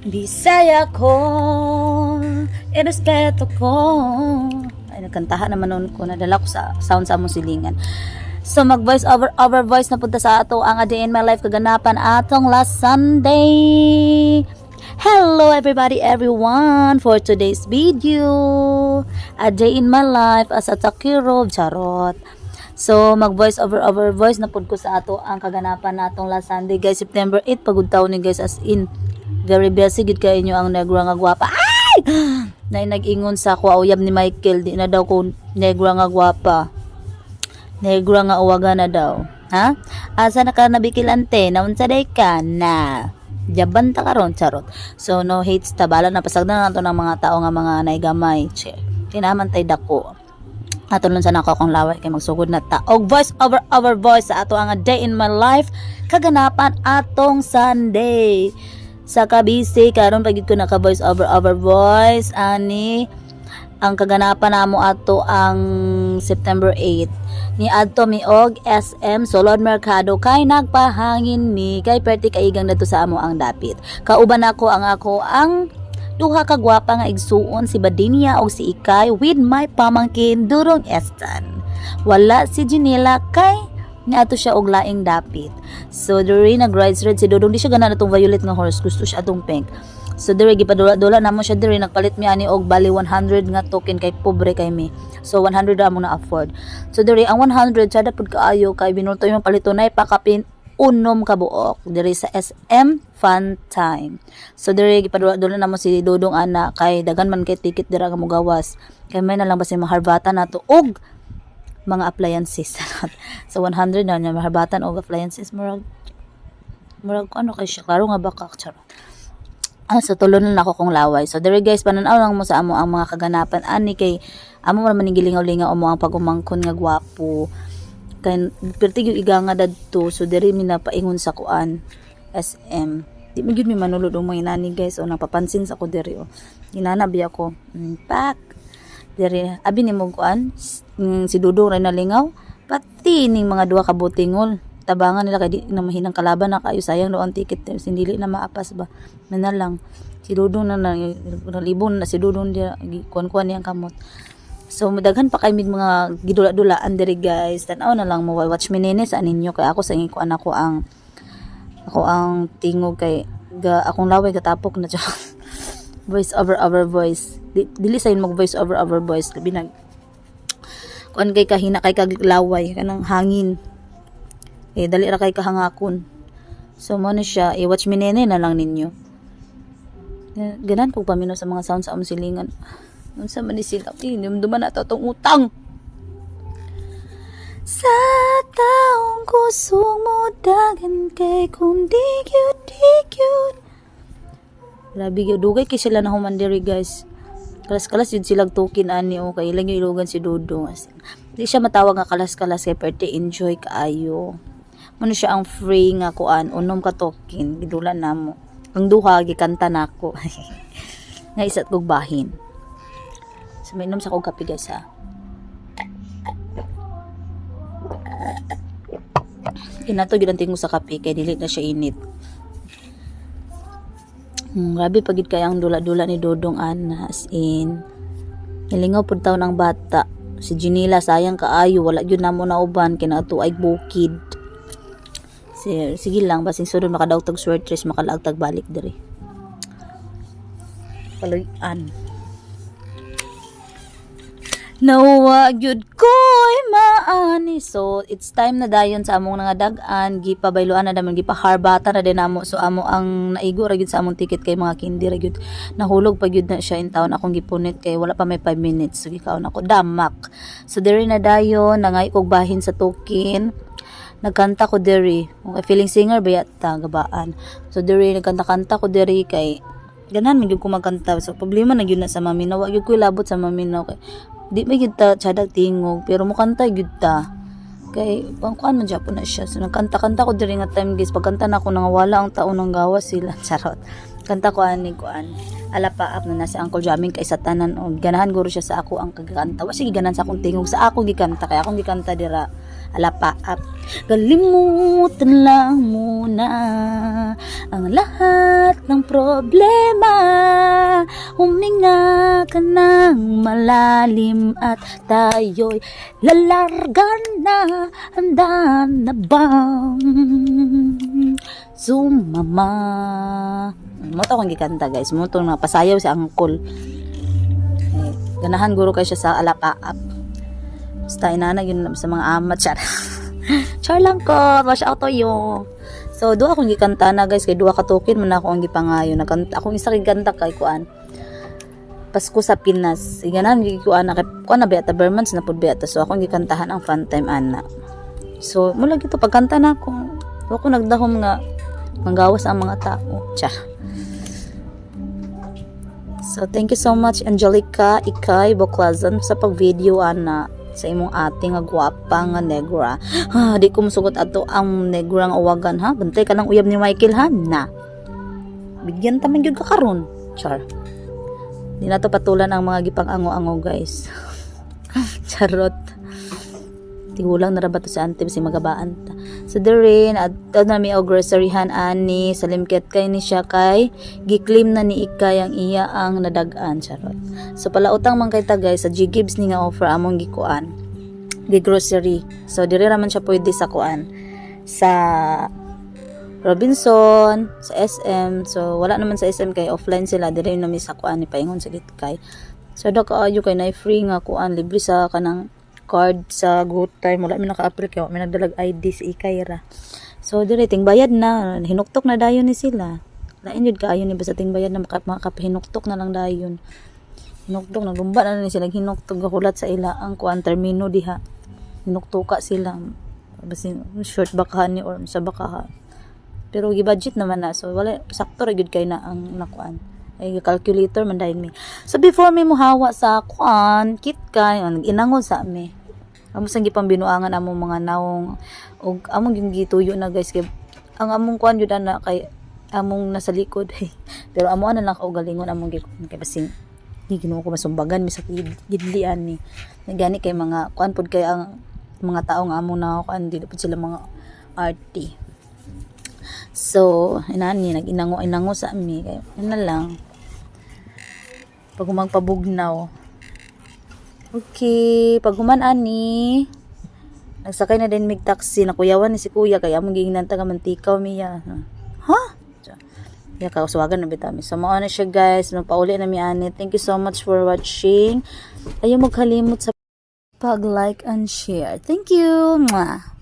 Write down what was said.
Bisaya ko, irespeto ko. Ay, nagkantahan naman noon ko. Nadala ko sa sound sa among silingan. So, mag-voice over voice na punta sa ato ang A Day in My Life kaganapan atong last Sunday. Hello everybody, everyone, for today's video. A Day in My Life as a Takiro, charot. So, mag-voice over voice na pud ko sa ato ang kaganapan natong last Sunday, guys. September 8, pagod taon ni guys, as in very busy gid kay inyo ang negra nga gwapa. Ay! Na nag-ingon sa ko uyab ni Michael, di na daw ko negra nga gwapa. Negra nga uwaga na daw. Ha? Asa na ka nabikilante? Naunsa day ka na? Jaban ta karon, charot. So no hates tabala na pasagdan nato ng mga tao nga mga naigamay. Che. Tinaman tay dako. Ato nun sa nako akong laway kay magsugod na ta. Og voice over voice sa ato ang A Day in My Life kaganapan atong Sunday. Sa kabisi karon pagid ko naka voice over voice ani ang kaganapan namo ato ang September 8 ni adto mi og SM Sulod Mercado kay nagpahangin mi kay perti kaigang nadto sa amo ang dapit. Kauban ako ang duha ka gwapa nga igsuon si Badinia og si Ikay with my pamangkin Durong Estan. Wala si Janela kay niadto siya og laing dapit. So diri nag-rides red si Dudong, di siya gana natong violet nga horse, gusto siya atong pink. So diri gipadula-dula namo siya diri, nagpalit mi ani og bali 100 nga token kay pobre kay mi. So 100 ra mo na afford. So diri ang 100 sada pud kaayo kay binulto yung palito nay pakapin unom ka buok diri sa SM Fun Time. So diri gipadula-dula namo si Dudong ana kay dagan man kay ticket dira nga mogawas. Kay may na lang basi maharbatan nato og mga appliances. So 100 na niya maharbatan og appliances murag ano kay siya klaro nga baka charot. So tulo na ako kong laway. So dere guys, pananaw lang mo sa amo ang mga kaganapan ani kay amo man manigilingaw-lingaw mo ang pagumangkon nga gwapo. Kay perti gyud iga nga dadto. So dere mi napaingon sa kuan SM. Di mi gyud mi manulod og mga inani guys o napapansin sa ko dere o. Ginanabi ako. Pak. Dere abi ni mo kuan si Dudong ray nalingaw. Pati ning mga duha ka butingol. Tabangan nila kay di na mahinang kalaban na kayo, sayang do ang ticket sindili na maapas ba na lang si Dudong na libon na si Dudong dia kuan-kuan niyang kamot. So daghan pa kay mig mga gidula-dulaan diri guys, tan-aw na lang mo watch me nini sa ninyo kay ako sa kuan ako ang tingog kay akong laway katapok na siya. Voice over voice dili sayon mag voice over voice labi nag kuan kay kahina kay kaglaway kanang hangin. Dali ra kay kahangakon. So mo na siya, watch me nene na lang ninyo. Ganan ko pamino sa mga sound sa among silingan. Unsa man ni sila? Dumduman na tong utang. Sa taong kusong mo dagan kay kung di cute. Labi gyud dugay kay sila na human diri guys. Kalas-kalas yun silang token ani o kay ilang yung ilugan si Dudong. Di siya matawag nga kalas-kalas kay perte enjoy kaayo. Mano siya ang free nga kuan unom ka token gidulan namo ang duha gikanta nako nga isat kog bahin. So may inom sa kog kape guys ha. Inato gyud ang tingog sa kape kay dili na siya init. Grabe pagid kay ang dula-dula ni Dudong ana as in nilingaw pud taon ang bata si Janela sayang kaayo wala gyud namo nauban kinaadto ay bukid. Sige lang basing sunod makadaog tag swertres makalaag tag balik diri paluyan nawa gyud koy maani. So it's time na dayon sa among nga dag-an gipabayloan na damon gipaharbatan na din namo. So amo ang naigo ra gyud sa among ticket kay mga kindi ra gyud nahulog pa gyud na siya in town akong gipunit kay wala pa may 5 minutes so gikaon ako damak. So diri na dayon nangay kog bahin sa token. Nagkanta ko diri okay, feeling singer ba yata gabaan. So diri nagkanta-kanta ko diri kay ganan magyud ko magkanta. So problema na gyud na sa maminaw gyud ko ilabot sa maminaw kay di may gyud ta tiyadag tingog pero mo kanta gyud ta kay pangkuan man Japon na siya. So nagkanta-kanta ko diri nga time guys pagkanta na ako nangawala ang taon ng gawas sila charot. Kanta ko ani kuan ala paap na nasa Uncle Jamming kay sa tanan og ganahan guro siya sa ako ang kagkanta wa sige ganan sa akong tingog sa ako gikanta kay akong gikanta dira alapaap. Kalimutan lang muna ang lahat ng problema. Huminga ka ng malalim at tayo'y lalargan na. Handa na bang sumama? Mo to kung gikanta guys, mo to napasayaw si Angkol. Ganahan guro kay siya sa alapaap. Basta inana yun sa mga amat char. Char lang ko, wash out to you. So duha akong gikanta na guys, kay duha ka token man ako ang gipangayo. Nakanta akong isa giganta kay kuan. Pasko sa Pinas. Iganan gikuan na kay kuan na beata Bermans na pud beata. So akong gikantahan ang fun time ana. So mula gito pagkanta na ako. Ako nagdahom nga manggawas ang mga tao. Cha. So, thank you so much, Angelica Ikay Boclazan, sa pag-video ana sa imong ating nga gwapa nga negra. Ha, di ko musugot ato ang negra nga uwagan ha. Bantay ka ng uyab ni Michael ha na. Bigyan ta man gyud ka karon. Char. Di na to patulan ang mga gipang-ango-ango guys. Charot. Tigulang narabato sa antib si magabaan ta. So therein at na mi og groceryhan ani salimket kay ni siya kay giklim na ni Ikay ang iya ang nadagan charot. So pala utang man kay ta guys sa G Gibbs ni nga offer among gikuan. Gi grocery. So dire ra man siya pwede sa kuan sa Robinson, sa SM. So wala naman sa SM kay offline sila dire na mi sa kuan ni paingon sa Gitkay. So da kaayo kay na free nga kuan libre sa kanang card sa good time. Wala mi naka-approve kaya may nagdalag ID si Ikay ra. So dire ting bayad na hinuktok na dayon ni sila. Lain jud kaayo ni basta ting bayad na makapahinuktok na lang dayon. Hinuktok nagumba na ni sila hinuktok gakulat sa ila ang kuan termino diha. Hinuktoka sila. Basta short bakahan ni or sa bakaha. Pero gi-budget naman na. So wala sakto ra gyud kay na ang nakuan. Ay calculator man dayon mi. So before mi muhawa sa kuan kit kay inangon sa mi. Amo sang gipambinuangan among mga naong ug among yung gituyo na guys kay ang among kuan jud ana kay among nasa likod. Pero amo ana lang kaugalingon among kay basing di Ginoo ko masumbagan mi sa gidlian ni. Nagani kay mga kuan pud kay ang mga tao nga among na kuan dili pud sila mga arty. So, inani nag-inango sa mi kay na lang pag magpabugnaw. Okay, pag human ani nagsakay na din mig taxi na kuyawan ni si kuya kaya among giingnan taga Mantikaw miya. Ha? Ya kauswagan na bitami. So mao na siya guys, magpauli na mi ani. Thank you so much for watching. Ayaw magkalimot sa pag-like and share. Thank you. Mwah.